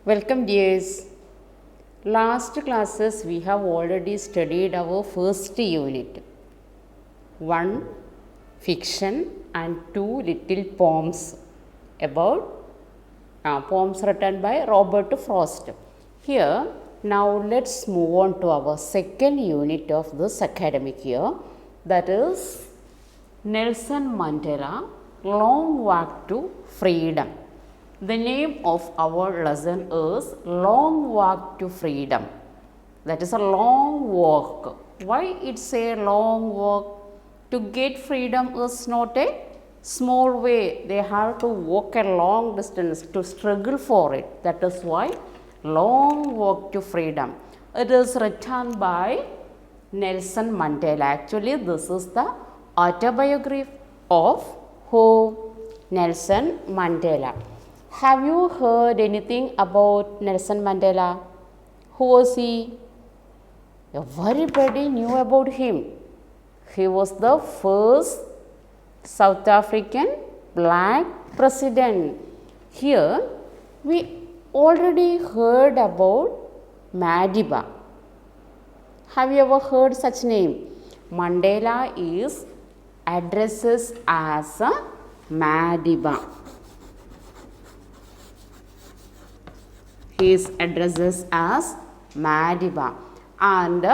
Welcome dears. Last classes we have already studied our first unit. 1 fiction and 2 little poems about poems written by Robert Frost. Here now let's move on to our second unit of this academic year, that is Nelson Mandela Long Walk to Freedom. The name of our lesson is Long Walk to Freedom. That is a long walk. Why it's a long walk? To get freedom is not a small way. They have to walk a long distance to struggle for it. That is why Long Walk to Freedom. It is written by Nelson Mandela. Actually, this is the autobiography of who? Nelson Mandela. Have you heard anything about Nelson Mandela? Who was he? Everybody knew about him. He was the first South African black president. Here we already heard about Mandela. Have you ever heard such name? Mandela is addresses as a Mandela. He is addresses as Mandela, and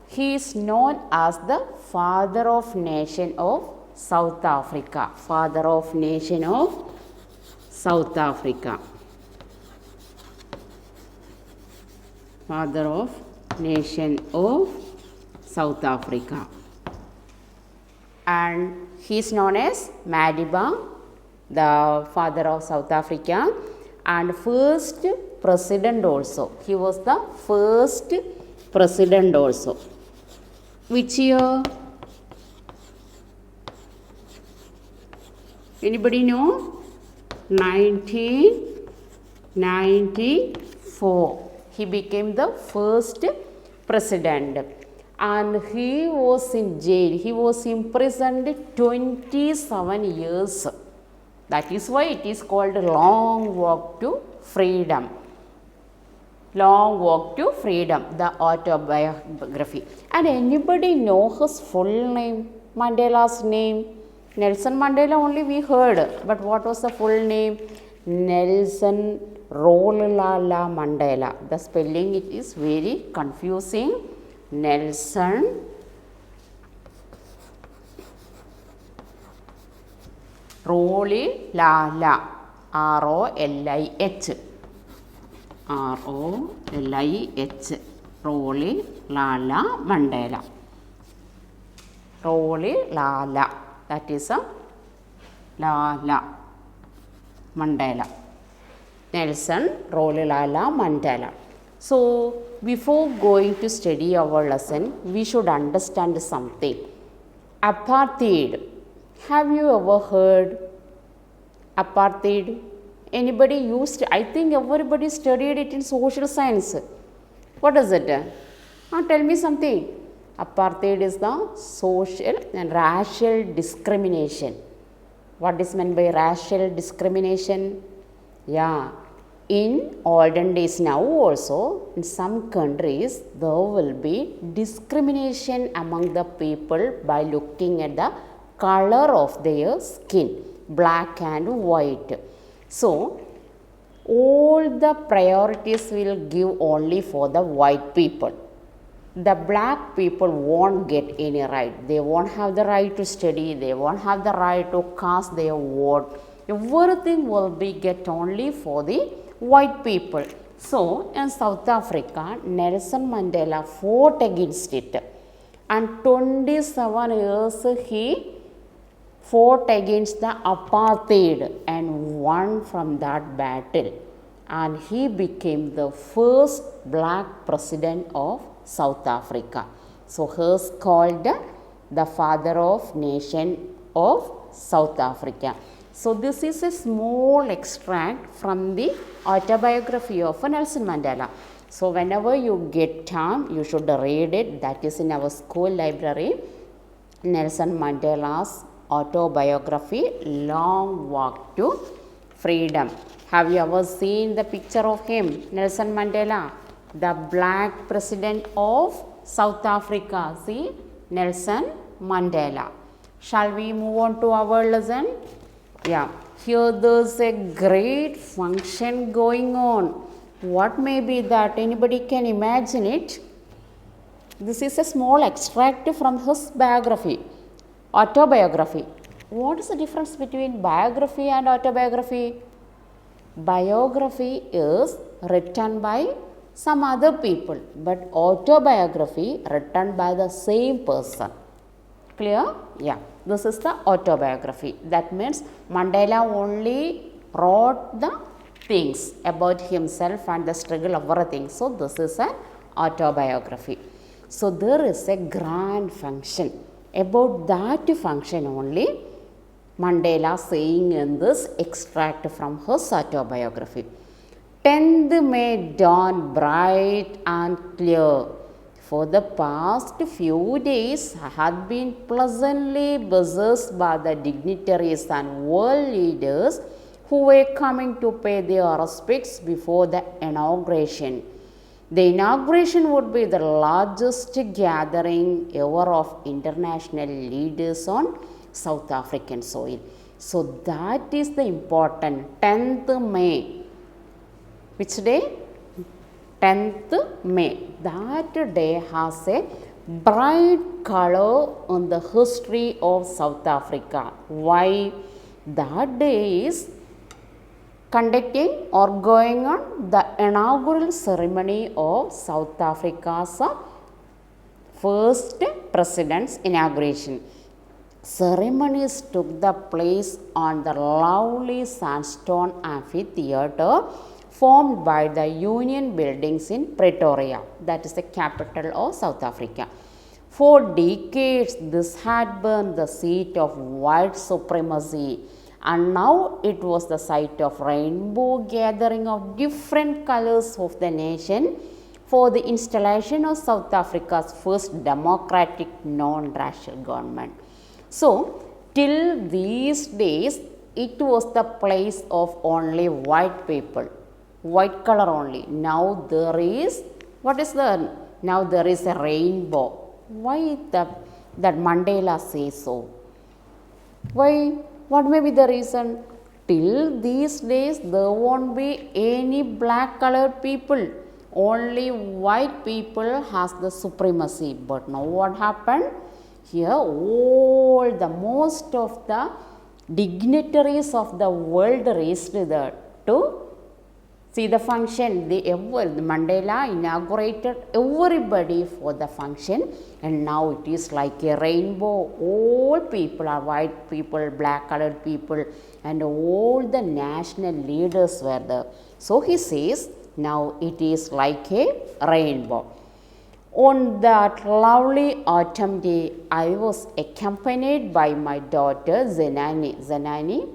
he is known as the father of nation of South Africa. Father of nation of South Africa. Father of nation of South Africa. And he is known as Mandela, the father of South Africa, and first president also. He was the first president also. Which year? Anybody know? 1994. He became the first president, and he was in jail. He was imprisoned 27 years. That is why it is called Long Walk to Freedom. Long Walk to Freedom, the autobiography. And anybody know his full name? Mandela's name? Nelson Mandela only we heard, but what was the full name? Nelson Rolihlahla Mandela. The spelling it is very confusing. Nelson Rolihlahla, R-O-L-I-H. R-O-L-I-H. Rolihlahla Mandela. Rolihlahla. That is a Lala Mandela. Nelson Rolihlahla Mandela. So, before going to study our lesson, we should understand something. Apartheid. Have you ever heard apartheid? Anybody used? I think everybody studied it in social science. What is it? Tell me something. Apartheid is the social and racial discrimination. What is meant by racial discrimination? Yeah, in olden days now also, in some countries, there will be discrimination among the people by looking at the color of their skin, black and white. So, all the priorities will give only for the white people. The black people won't get any right. They won't have the right to study. They won't have the right to cast their vote. Everything will be get only for the white people. So, in South Africa, Nelson Mandela fought against it. And 27 years he fought against the apartheid and won from that battle. And he became the first black president of South Africa. So, he is called the father of nation of South Africa. So, this is a small extract from the autobiography of Nelson Mandela. So, whenever you get time, you should read it. That is in our school library. Nelson Mandela's autobiography, Long Walk to freedom. Have you ever seen the picture of him, Nelson Mandela, the black president of South Africa? See, Nelson Mandela. Shall we move on to our lesson? Yeah, here there's a great function going on. What may be that? Anybody can imagine it? This is a small extract from his biography, autobiography. What is the difference between biography and autobiography? Biography is written by some other people, but autobiography written by the same person. Clear? Yeah, this is the autobiography. That means Mandela only wrote the things about himself and the struggle, everything. So this is an autobiography. So there is a grand function. About that function only Mandela saying in this extract from his autobiography. 10th May dawned bright and clear. For the past few days I had been pleasantly buzzed by the dignitaries and world leaders who were coming to pay their respects before the inauguration. The inauguration would be the largest gathering ever of international leaders on South African soil. So that is the important 10th May. Which day? 10th May. That day has a bright color in the history of South Africa. Why? That day is conducting or going on the inaugural ceremony of South Africa's first president's inauguration. Ceremonies took the place on the lovely sandstone amphitheatre formed by the Union Buildings in Pretoria, that is the capital of South Africa. For decades, this had been the seat of white supremacy, and now it was the site of rainbow gathering of different colors of the nation for the installation of South Africa's first democratic non-racial government. So, till these days, it was the place of only white people, white color only. Now there is, what is the, now there is a rainbow. Why that Mandela says so? Why? What may be the reason? Till these days, there won't be any black colored people. Only white people has the supremacy. But now what happened? Here, most of the dignitaries of the world raised there to see the function. Mandela inaugurated everybody for the function, and now it is like a rainbow. All people are white people, black colored people, and all the national leaders were there. So he says, now it is like a rainbow. On that lovely autumn day, I was accompanied by my daughter Zenani,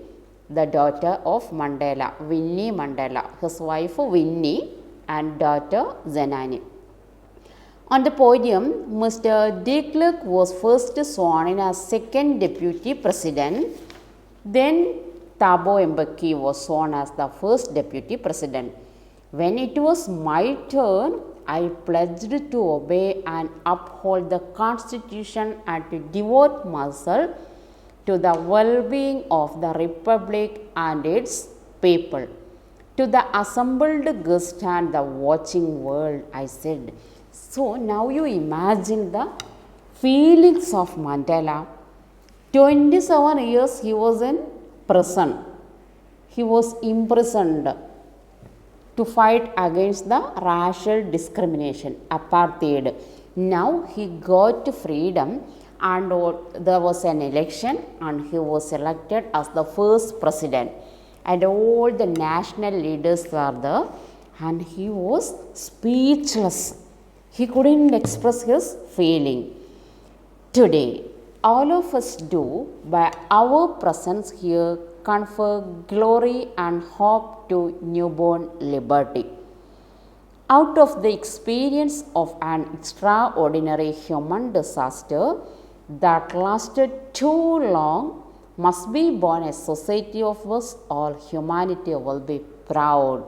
the daughter of Mandela, Winnie Mandela, his wife Winnie and daughter Zenani. On the podium, Mr. de Klerk was first sworn in as second deputy president. Then Thabo Mbeki was sworn as the first deputy president. When it was my turn, I pledged to obey and uphold the Constitution and to devote myself to the well-being of the Republic and its people. To the assembled guests and the watching world, I said. So now you imagine the feelings of Mandela. 27 years he was in prison. He was imprisoned to fight against the racial discrimination, apartheid. Now he got freedom, and there was an election and he was elected as the first president, and all the national leaders were there, and he was speechless. He couldn't express his feeling. Today, all of us do, by our presence here, confer glory and hope to newborn liberty. Out of the experience of an extraordinary human disaster that lasted too long must be born a society of which all humanity will be proud.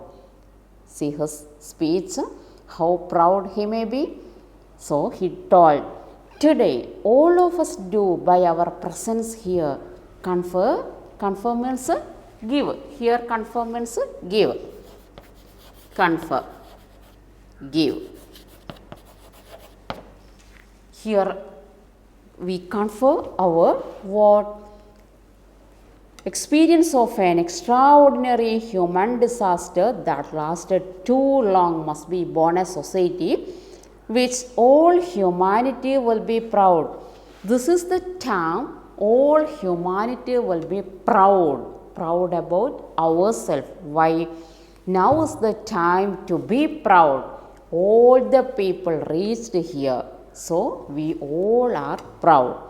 See his speech, how proud he may be. So he told, today all of us do by our presence here confer means give. Here confer means give. Confer, give. Here we confer our what? Experience of an extraordinary human disaster that lasted too long must be born a society which all humanity will be proud. This is the time all humanity will be proud about ourselves. Why? Now is the time to be proud. All the people reached here, so we all are proud.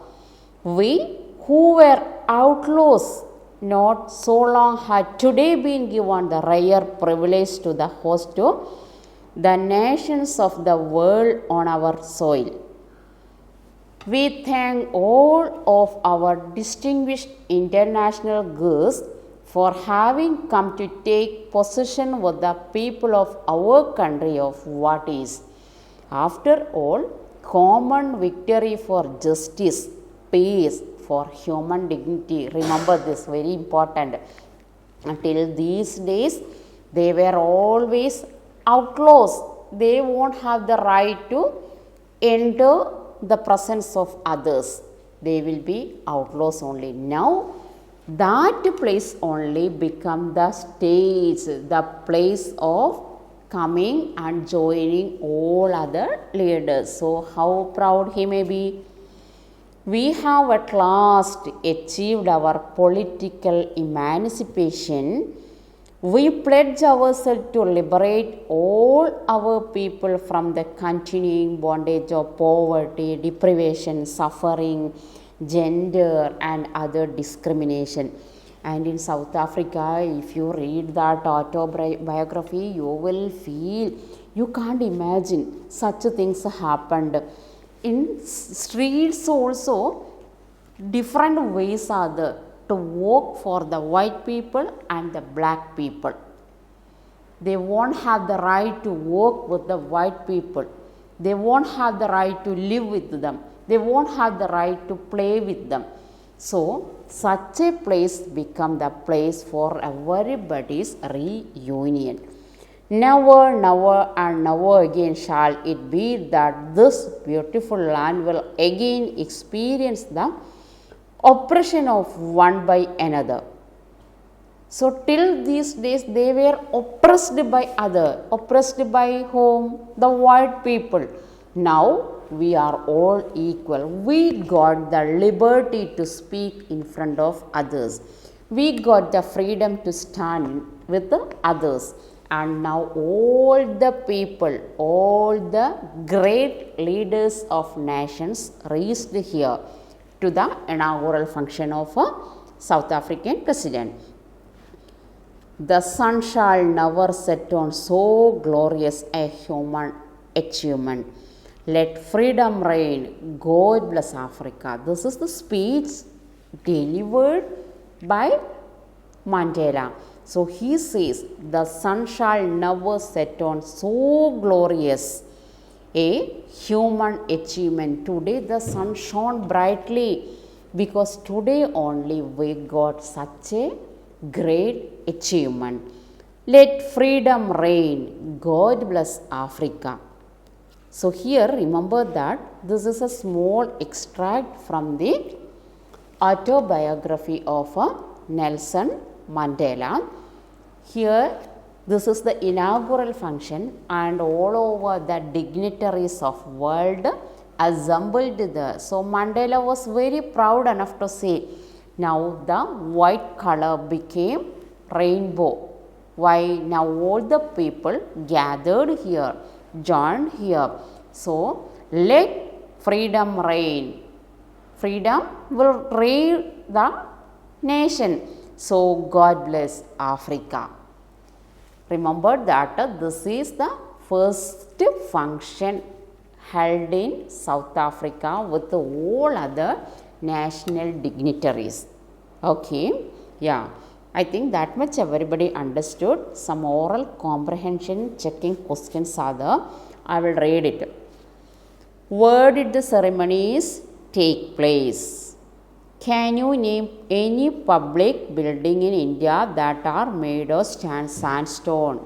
We who were outlaws not so long had today been given the rare privilege to the host to the nations of the world on our soil. We thank all of our distinguished international guests for having come to take possession with the people of our country of what is, after all, common victory for justice, peace, for human dignity. Remember this, very important. Until these days, they were always outlaws. They won't have the right to enter the presence of others. They will be outlaws only. Now, that place only become the stage, the place of coming and joining all other leaders. So, how proud he may be. We have at last achieved our political emancipation. We pledge ourselves to liberate all our people from the continuing bondage of poverty, deprivation, suffering, gender and other discrimination. And in South Africa, if you read that autobiography, you will feel, you can't imagine such things happened. In streets also, different ways are there to work for the white people and the black people. They won't have the right to work with the white people. They won't have the right to live with them. They won't have the right to play with them. So, such a place become the place for everybody's reunion. Never, never and never again shall it be that this beautiful land will again experience the oppression of one by another. So till these days they were oppressed by other. Oppressed by whom? The white people. Now we are all equal. We got the liberty to speak in front of others. We got the freedom to stand with the others. And now all the people, all the great leaders of nations reached here to the inaugural function of a South African president. The sun shall never set on so glorious a human achievement. Let freedom reign. God bless Africa. This is the speech delivered by Mandela. So he says, the sun shall never set on so glorious a human achievement. Today the sun shone brightly because today only we got such a great achievement. Let freedom reign. God bless Africa. So here remember that this is a small extract from the autobiography of Nelson Mandela. Here this is the inaugural function and all over the dignitaries of world assembled there. So Mandela was very proud enough to say, now the white color became rainbow. Why? Now all the people gathered here, joined here. So let freedom reign. Freedom will reign the nation. So God bless Africa. Remember that this is the first function held in South Africa with all other national dignitaries. Okay, yeah. I think that much everybody understood. Some oral comprehension checking questions are there. I will read it. Where did the ceremonies take place? Can you name any public building in India that are made of sandstone?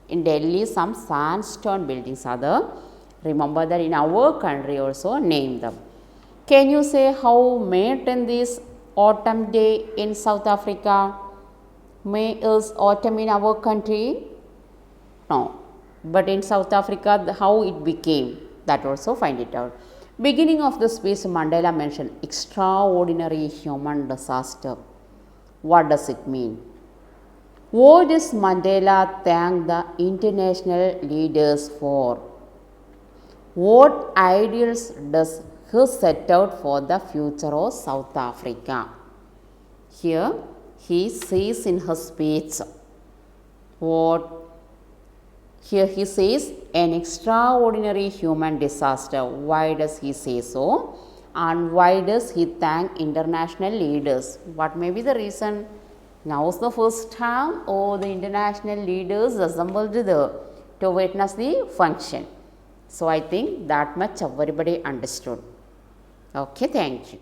In Delhi, some sandstone buildings are there. Remember that in our country also, name them. Can you say how May 10th is autumn day in South Africa? May is autumn in our country? No. But in South Africa, how it became, that also find it out. Beginning of the speech, Mandela mentioned extraordinary human disaster. What does it mean? What does Mandela thank the international leaders for? What ideals does he set out for the future of South Africa? Here he says in his speech, what? Here he says an extraordinary human disaster. Why does he say so? And why does he thank international leaders? What may be the reason? Now is the first time all the international leaders assembled there to witness the function. So I think that much everybody understood. Okay, thank you.